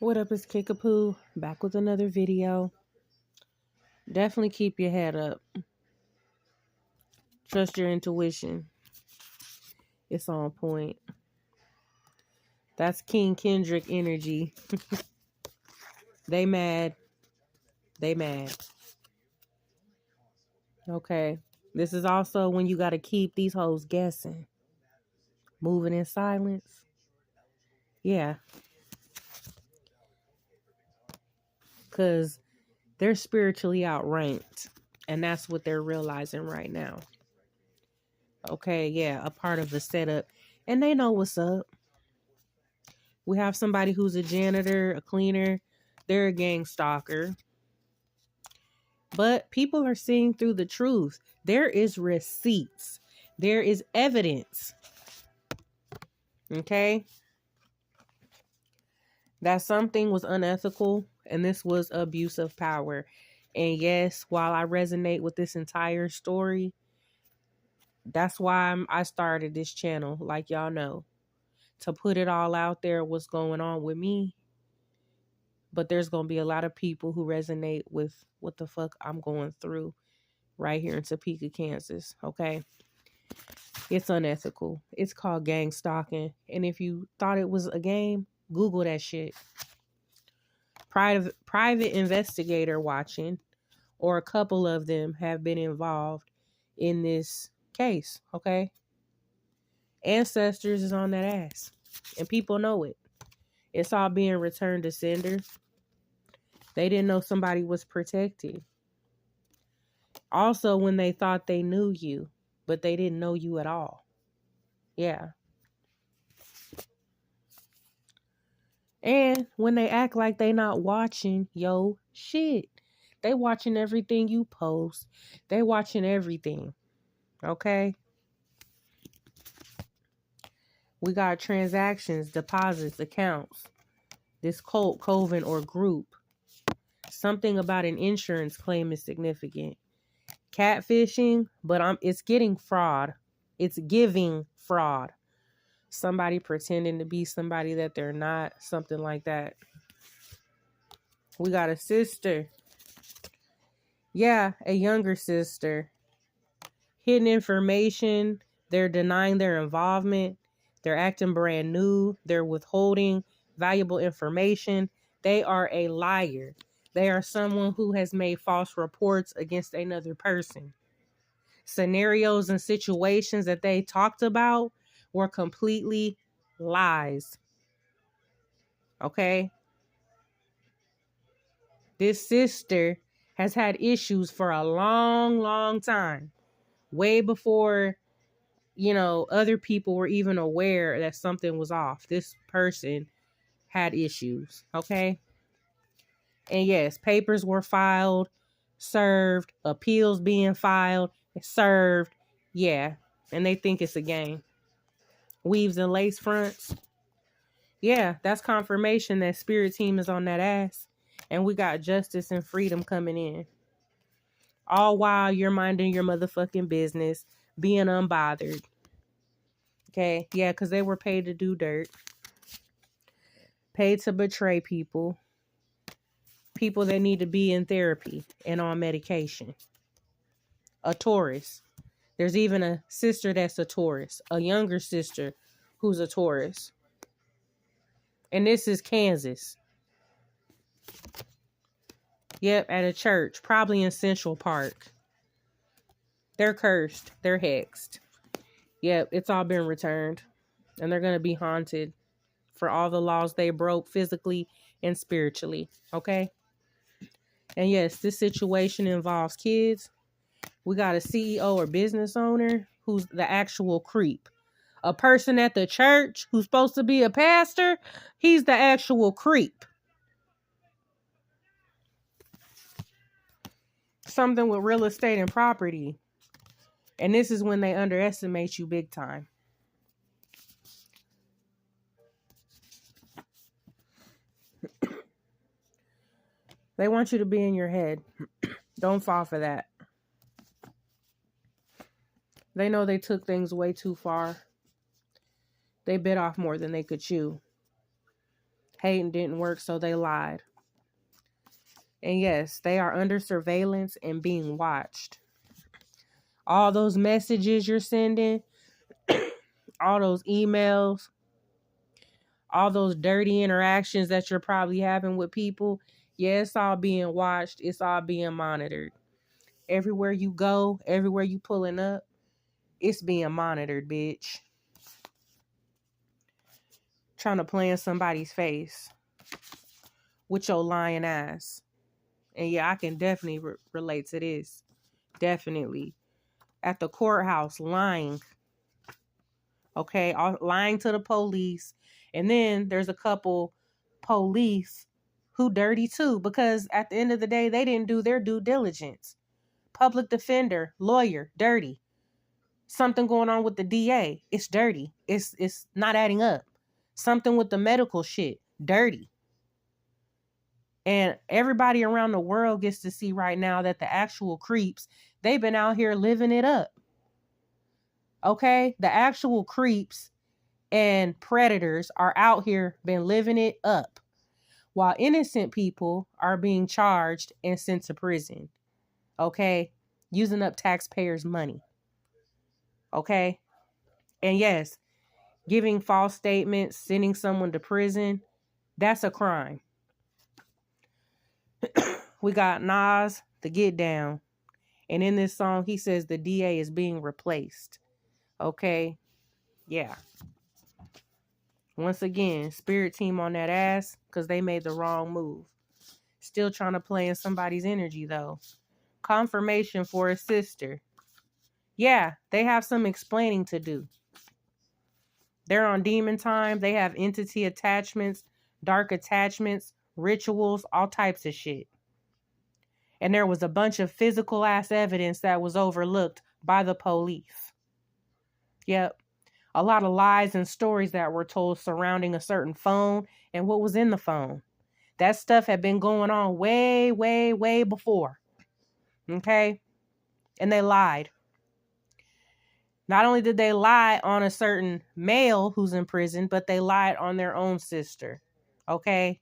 What up, it's Kickapoo, back with another video. Definitely keep your head up. Trust your intuition. It's on point. That's King Kendrick energy. They mad. They mad. Okay. This is also when you got to keep these hoes guessing. Moving in silence. Yeah. Because they're spiritually outranked. And that's what they're realizing right now. Okay, yeah, a part of the setup. And they know what's up. We have somebody who's a janitor, a cleaner. They're a gang stalker. But people are seeing through the truth. There is receipts. There is evidence. Okay? That something was unethical and this was abuse of power. And yes, while I resonate with this entire story, that's why I started this channel, like y'all know, to put it all out there, what's going on with me. But there's going to be a lot of people who resonate with what the fuck I'm going through right here in Topeka, Kansas. Okay. It's unethical. It's called gang stalking. And if you thought it was a game, Google that shit. Private investigator watching, or a couple of them have been involved in this case. Okay. Ancestors is on that ass. And people know it. It's all being returned to sender. They didn't know somebody was protected. Also, when they thought they knew you, but they didn't know you at all. Yeah. And when they act like they not watching yo shit, they watching everything you post. They watching everything. Okay? We got transactions, deposits, accounts. This cult, coven, or group. Something about an insurance claim is significant. Catfishing, but it's getting fraud. It's giving fraud. Somebody pretending to be somebody that they're not. Something like that. We got a sister. Yeah, a younger sister. Hidden information. They're denying their involvement. They're acting brand new. They're withholding valuable information. They are a liar. They are someone who has made false reports against another person. Scenarios and situations that they talked about were completely lies. Okay? This sister has had issues for a long, long time. Way before, other people were even aware that something was off. This person had issues. Okay? And yes, papers were filed, served, appeals being filed, served. Yeah. And they think it's a game. Weaves and lace fronts. Yeah, that's confirmation that spirit team is on that ass. And we got justice and freedom coming in. All while you're minding your motherfucking business, being unbothered. Okay? Yeah, because they were paid to do dirt. Paid to betray people. People that need to be in therapy and on medication. A Taurus. There's even a sister that's a Taurus. A younger sister who's a Taurus. And this is Kansas. Yep, at a church. Probably in Central Park. They're cursed. They're hexed. Yep, it's all been returned. And they're going to be haunted for all the laws they broke physically and spiritually. Okay? And yes, this situation involves kids. We got a CEO or business owner who's the actual creep. A person at the church who's supposed to be a pastor, he's the actual creep. Something with real estate and property. And this is when they underestimate you big time. They want you to be in your head. Don't fall for that. They know they took things way too far. They bit off more than they could chew. Hating didn't work, so they lied. And yes, they are under surveillance and being watched. All those messages you're sending, all those emails, all those dirty interactions that you're probably having with people, yeah, it's all being watched. It's all being monitored. Everywhere you go, everywhere you pulling up, it's being monitored, bitch. Trying to play in somebody's face with your lying ass. And yeah, I can definitely relate to this. Definitely. At the courthouse, lying. Okay, lying to the police. And then there's a couple police who dirty too, because at the end of the day, they didn't do their due diligence. Public defender, lawyer, dirty. Something going on with the DA, it's dirty. It's not adding up. Something with the medical shit, dirty. And everybody around the world gets to see right now that the actual creeps, they've been out here living it up. Okay? The actual creeps and predators are out here been living it up, while innocent people are being charged and sent to prison. Okay? Using up taxpayers' money. Okay? And yes, giving false statements, sending someone to prison, that's a crime. We got Nas, the Get Down. And in this song, he says the DA is being replaced. Okay? Yeah. Once again, Spirit Team on that ass because they made the wrong move. Still trying to play in somebody's energy, though. Confirmation for a sister. Yeah, they have some explaining to do. They're on demon time. They have entity attachments, dark attachments, rituals, all types of shit. And there was a bunch of physical ass evidence that was overlooked by the police. Yep. A lot of lies and stories that were told surrounding a certain phone and what was in the phone. That stuff had been going on way, way, way before. Okay? And they lied. Not only did they lie on a certain male who's in prison, but they lied on their own sister. Okay?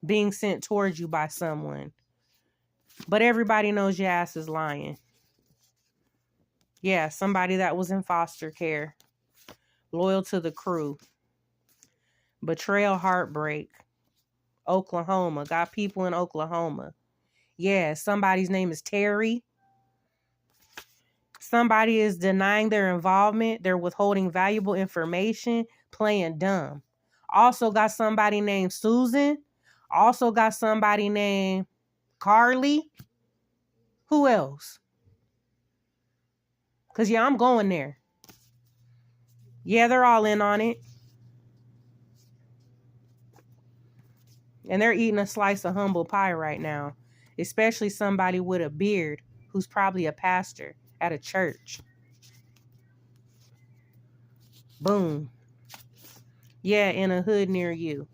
Being sent towards you by someone. But everybody knows your ass is lying. Yeah, somebody that was in foster care. Loyal to the crew. Betrayal, heartbreak. Oklahoma. Got people in Oklahoma. Yeah, somebody's name is Terry. Somebody is denying their involvement. They're withholding valuable information, playing dumb. Also got somebody named Susan. Also got somebody named Carly. Who else? Because, yeah, I'm going there. Yeah, they're all in on it. And they're eating a slice of humble pie right now. Especially somebody with a beard who's probably a pastor at a church. Boom. Yeah, in a hood near you.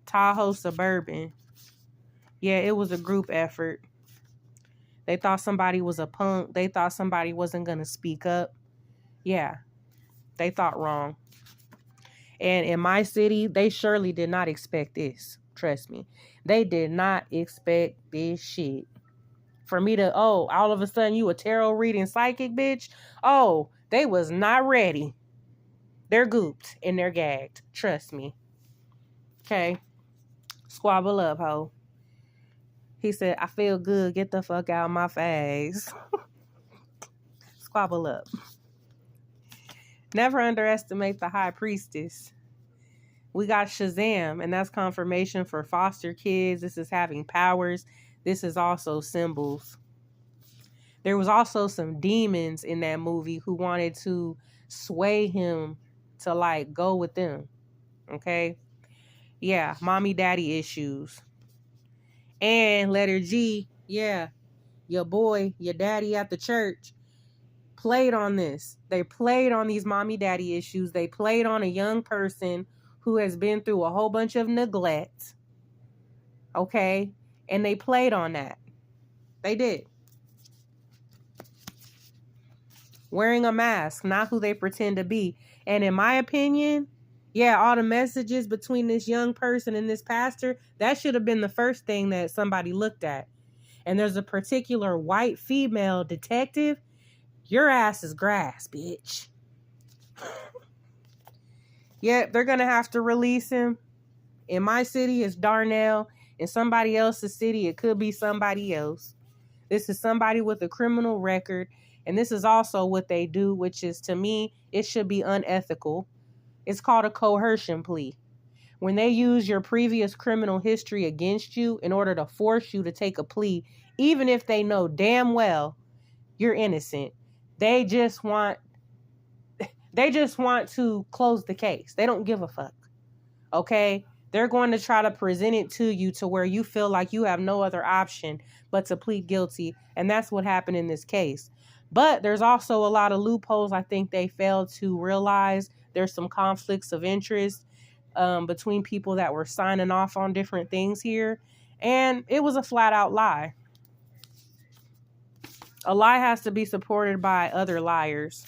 Tahoe Suburban. Yeah, it was a group effort. They thought somebody was a punk. They thought somebody wasn't going to speak up. Yeah, they thought wrong. And in my city, they surely did not expect this. Trust me. They did not expect this shit. For me to, all of a sudden you a tarot reading psychic, bitch? Oh, they was not ready. They're gooped and they're gagged. Trust me. Okay. Squabble up, ho. He said, I feel good. Get the fuck out of my face. Squabble up. Never underestimate the high priestess. We got Shazam, and that's confirmation for foster kids. This is having powers. This is also symbols. There was also some demons in that movie who wanted to sway him to, like, go with them. Okay? Yeah, mommy daddy issues. And letter G, yeah, your boy, your daddy at the church played on this. They played on these mommy daddy issues. They played on a young person who has been through a whole bunch of neglect. Okay? And they played on that. They did. Wearing a mask, not who they pretend to be. And in my opinion, Yeah, all the messages between this young person and this pastor, that should have been the first thing that somebody looked at. And there's a particular white female detective. Your ass is grass, bitch. Yeah, they're going to have to release him. In my city, it's Darnell. In somebody else's city, it could be somebody else. This is somebody with a criminal record. And this is also what they do, which is, to me, it should be unethical. It's called a coercion plea. When they use your previous criminal history against you in order to force you to take a plea, even if they know damn well you're innocent, they just want to close the case. They don't give a fuck. Okay? They're going to try to present it to you to where you feel like you have no other option but to plead guilty. And that's what happened in this case. But there's also a lot of loopholes I think they failed to realize. There's some conflicts of interest between people that were signing off on different things here. And it was a flat out lie. A lie has to be supported by other liars.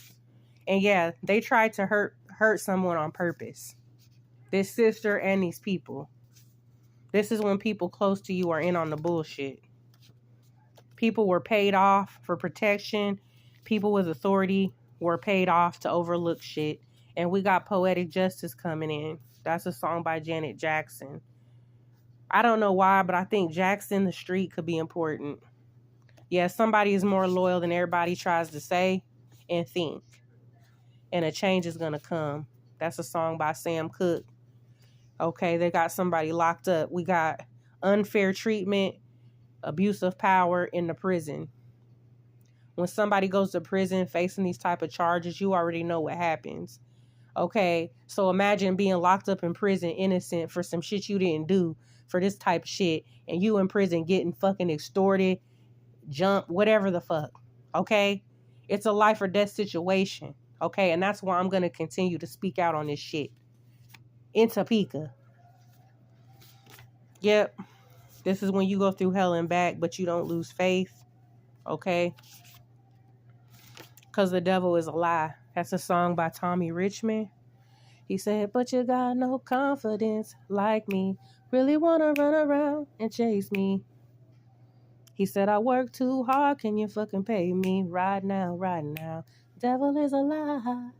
And yeah, they tried to hurt someone on purpose. This sister and these people. This is when people close to you are in on the bullshit. People were paid off for protection. People with authority were paid off to overlook shit. And we got Poetic Justice coming in. That's a song by Janet Jackson. I don't know why, but I think Jackson the Street could be important. Yeah, somebody is more loyal than everybody tries to say and think. And a change is going to come. That's a song by Sam Cooke. Okay, they got somebody locked up. We got unfair treatment, abuse of power in the prison. When somebody goes to prison facing these type of charges, you already know what happens. Okay, so imagine being locked up in prison innocent for some shit you didn't do for this type of shit, and you in prison getting fucking extorted, jumped, whatever the fuck. Okay, it's a life or death situation. Okay, and that's why I'm going to continue to speak out on this shit. In Topeka. Yep, this is when you go through hell and back, but you don't lose faith. Okay, because the devil is a lie. That's a song by Tommy Richmond. He said, but you got no confidence like me. Really want to run around and chase me. He said, I work too hard. Can you fucking pay me right now, right now? Devil is a lie.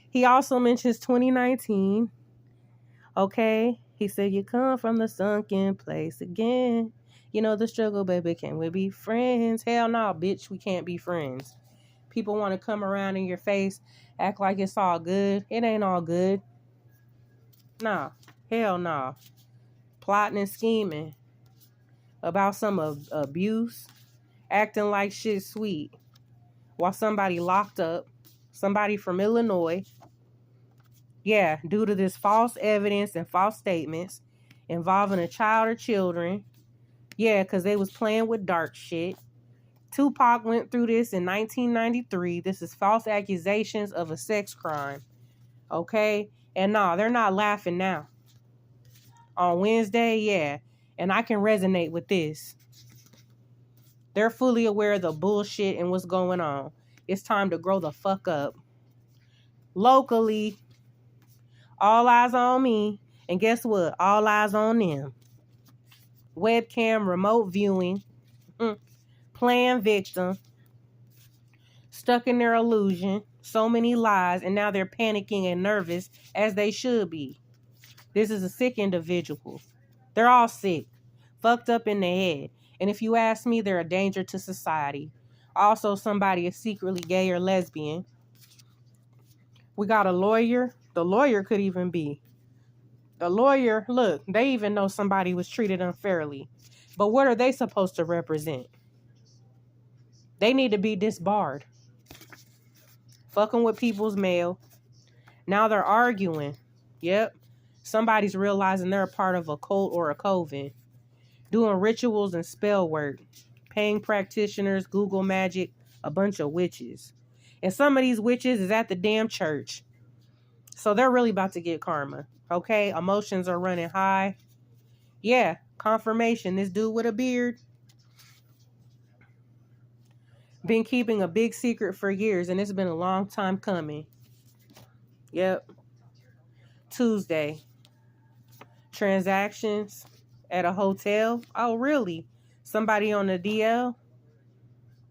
He also mentions 2019. Okay. He said, you come from the sunken place again. You know the struggle, baby. Can we be friends? Hell no, bitch. We can't be friends. People want to come around in your face, act like it's all good. It ain't all good. Nah. Hell nah. Plotting and scheming about some abuse, acting like shit's sweet, while somebody locked up, somebody from Illinois, yeah, due to this false evidence and false statements involving a child or children, yeah, because they was playing with dark shit. Tupac went through this in 1993. This is false accusations of a sex crime, okay? And nah, they're not laughing now. On Wednesday, yeah, and I can resonate with this. They're fully aware of the bullshit and what's going on. It's time to grow the fuck up. Locally, all eyes on me. And guess what? All eyes on them. Webcam, remote viewing, playing victim, stuck in their illusion, so many lies, and now they're panicking and nervous as they should be. This is a sick individual. They're all sick, fucked up in their head. And if you ask me, they're a danger to society. Also, somebody is secretly gay or lesbian. We got a lawyer. The lawyer could even be. The lawyer, look, they even know somebody was treated unfairly. But what are they supposed to represent? They need to be disbarred. Fucking with people's mail. Now they're arguing. Yep. Somebody's realizing they're a part of a cult or a coven. Doing rituals and spell work. Paying practitioners, Google magic, a bunch of witches. And some of these witches is at the damn church. So they're really about to get karma. Okay? Emotions are running high. Yeah, confirmation. This dude with a beard been keeping a big secret for years, and it's been a long time coming. Yep. Tuesday. Transactions at a hotel. Oh, really? Somebody on the DL?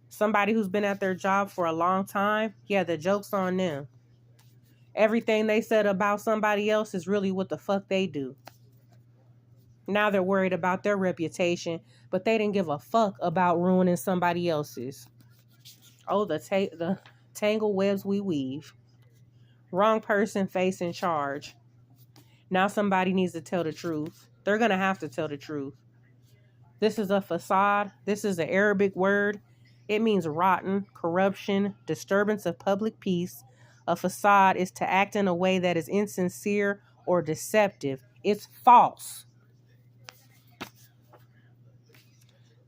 Somebody who's been at their job for a long time? Yeah, the joke's on them. Everything they said about somebody else is really what the fuck they do. Now they're worried about their reputation, but they didn't give a fuck about ruining somebody else's. Oh, the tangle webs we weave. Wrong person facing charge. Now somebody needs to tell the truth. They're going to have to tell the truth. This is a facade. This is an Arabic word. It means rotten, corruption, disturbance of public peace. A facade is to act in a way that is insincere or deceptive. It's false.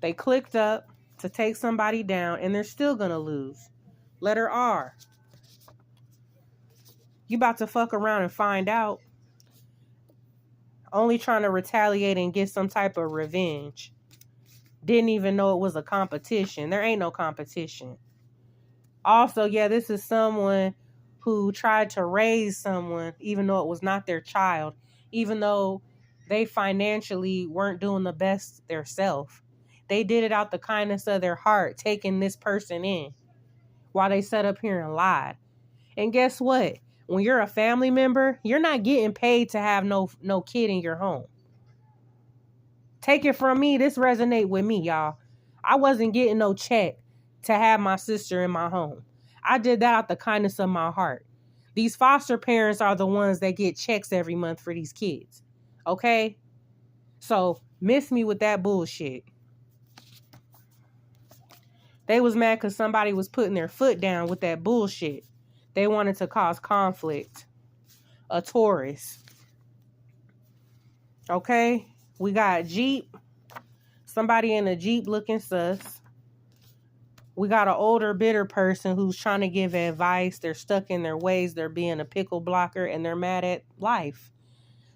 They clicked up to take somebody down, and they're still going to lose. Letter R. You about to fuck around and find out. Only trying to retaliate and get some type of revenge. Didn't even know it was a competition. There ain't no competition. Also, yeah, this is someone who tried to raise someone even though it was not their child, even though they financially weren't doing the best themselves. They did it out the kindness of their heart, taking this person in while they sat up here and lied. And guess what? When you're a family member, you're not getting paid to have no kid in your home. Take it from me. This resonate with me, y'all. I wasn't getting no check to have my sister in my home. I did that out the kindness of my heart. These foster parents are the ones that get checks every month for these kids. Okay? So, miss me with that bullshit. They was mad because somebody was putting their foot down with that bullshit. They wanted to cause conflict. A Taurus. Okay? We got Jeep. Somebody in a Jeep looking sus. We got an older, bitter person who's trying to give advice. They're stuck in their ways. They're being a pickle blocker and they're mad at life.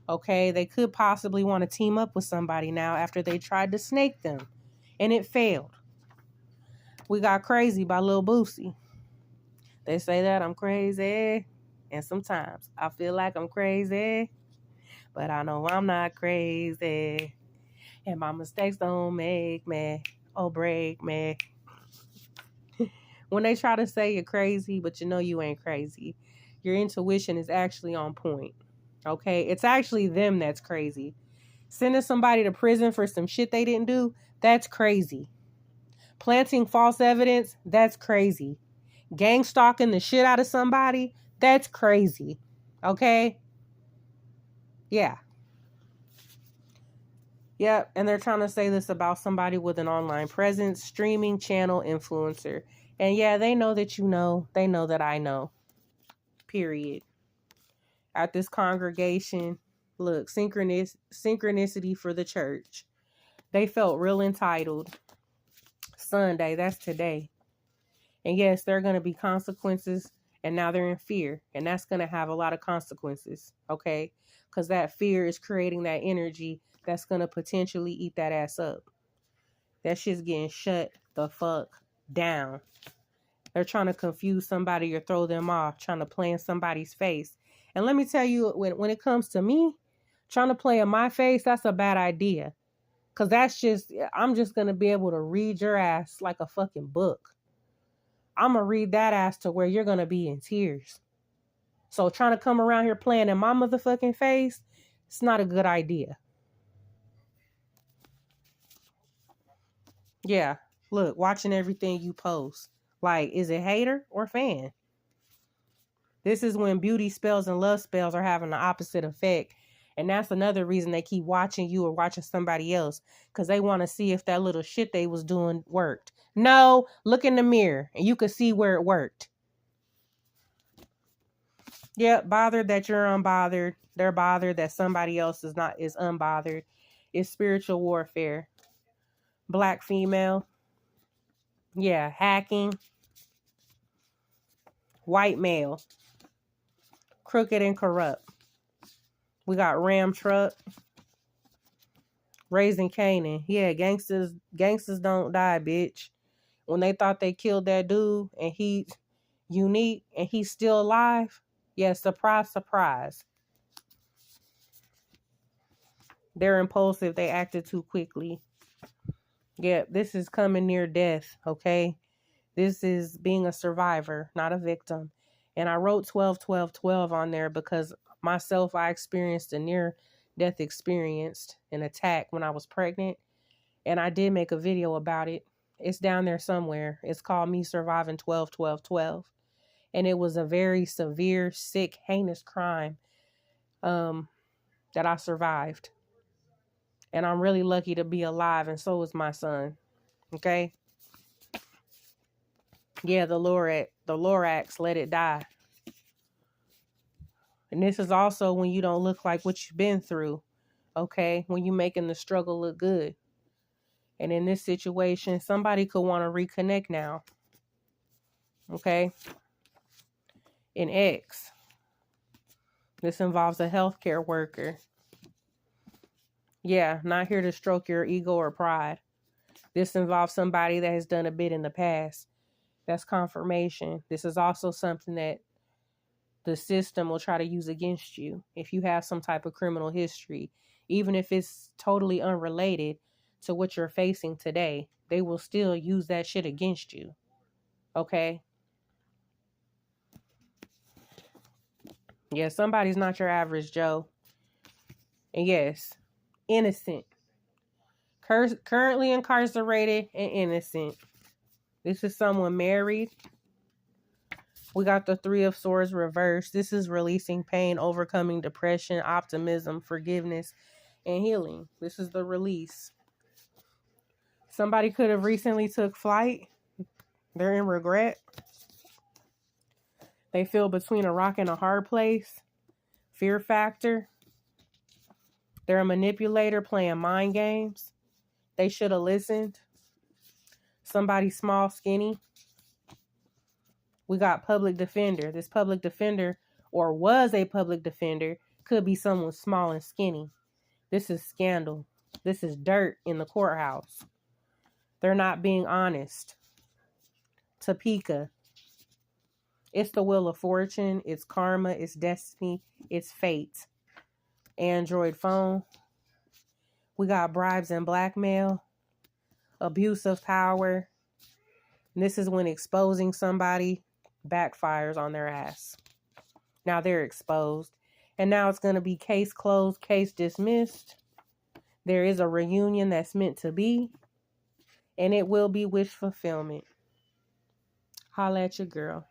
Okay? They could possibly want to team up with somebody now after they tried to snake them. And it failed. We got Crazy by Lil Boosie. They say that I'm crazy. And sometimes I feel like I'm crazy. But I know I'm not crazy. And my mistakes don't make me or break me. When they try to say you're crazy, but you know you ain't crazy, your intuition is actually on point. Okay? It's actually them that's crazy. Sending somebody to prison for some shit they didn't do, that's crazy. Planting false evidence, that's crazy. Gang stalking the shit out of somebody, that's crazy. Okay? Yeah. Yep, and they're trying to say this about somebody with an online presence, streaming channel influencer. And yeah, they know that you know. They know that I know. Period. At this congregation, look, synchronicity for the church. They felt real entitled. Sunday, that's today. And yes, there are going to be consequences, and now they're in fear. And that's going to have a lot of consequences, okay? Because that fear is creating that energy that's going to potentially eat that ass up. That shit's getting shut the fuck down. They're trying to confuse somebody or throw them off, trying to play in somebody's face. And let me tell you, when it comes to me, trying to play in my face, that's a bad idea. Because I'm just going to be able to read your ass like a fucking book. I'm going to read that ass to where you're going to be in tears. So trying to come around here playing in my motherfucking face, it's not a good idea. Yeah, look, watching everything you post. Like, is it hater or fan? This is when beauty spells and love spells are having the opposite effect. And that's another reason they keep watching you or watching somebody else. Because they want to see if that little shit they was doing worked. No, look in the mirror and you can see where it worked. Yeah, bothered that you're unbothered. They're bothered that somebody else is unbothered. It's spiritual warfare. Black female. Yeah, hacking. White male. Crooked and corrupt. We got Ram Truck. Raising Canaan. Yeah, gangsters don't die, bitch. When they thought they killed that dude and he's unique and he's still alive. Yeah, surprise, surprise. They're impulsive. They acted too quickly. Yeah, this is coming near death, okay? This is being a survivor, not a victim. And I wrote 12, 12, 12 on there because myself, I experienced a near death experience, an attack when I was pregnant. And I did make a video about it. It's down there somewhere. It's called Me Surviving 12, 12, 12. And it was a very severe, sick, heinous crime that I survived. And I'm really lucky to be alive, and so is my son. Okay? Yeah, the Lorax, let it die. And this is also when you don't look like what you've been through. Okay? When you're making the struggle look good. And in this situation, somebody could want to reconnect now. Okay? In X, this involves a healthcare worker. Yeah, not here to stroke your ego or pride. This involves somebody that has done a bit in the past. That's confirmation. This is also something that the system will try to use against you if you have some type of criminal history. Even if it's totally unrelated to what you're facing today, they will still use that shit against you. Okay? Yeah, somebody's not your average Joe. And yes, innocent. Currently incarcerated and innocent. This is someone married. We got the Three of Swords reversed. This is releasing pain, overcoming depression, optimism, forgiveness, and healing. This is the release. Somebody could have recently took flight. They're in regret. They feel between a rock and a hard place. Fear factor. They're a manipulator playing mind games. They should have listened. Somebody small, skinny. We got public defender. This public defender, or was a public defender, could be someone small and skinny. This is scandal. This is dirt in the courthouse. They're not being honest. Topeka. It's the wheel of fortune. It's karma. It's destiny. It's fate. Android phone. We got bribes and blackmail. Abuse of power. And this is when exposing somebody backfires on their ass. Now they're exposed. And now it's going to be case closed, case dismissed. There is a reunion that's meant to be. And it will be wish fulfillment. Holla at your girl.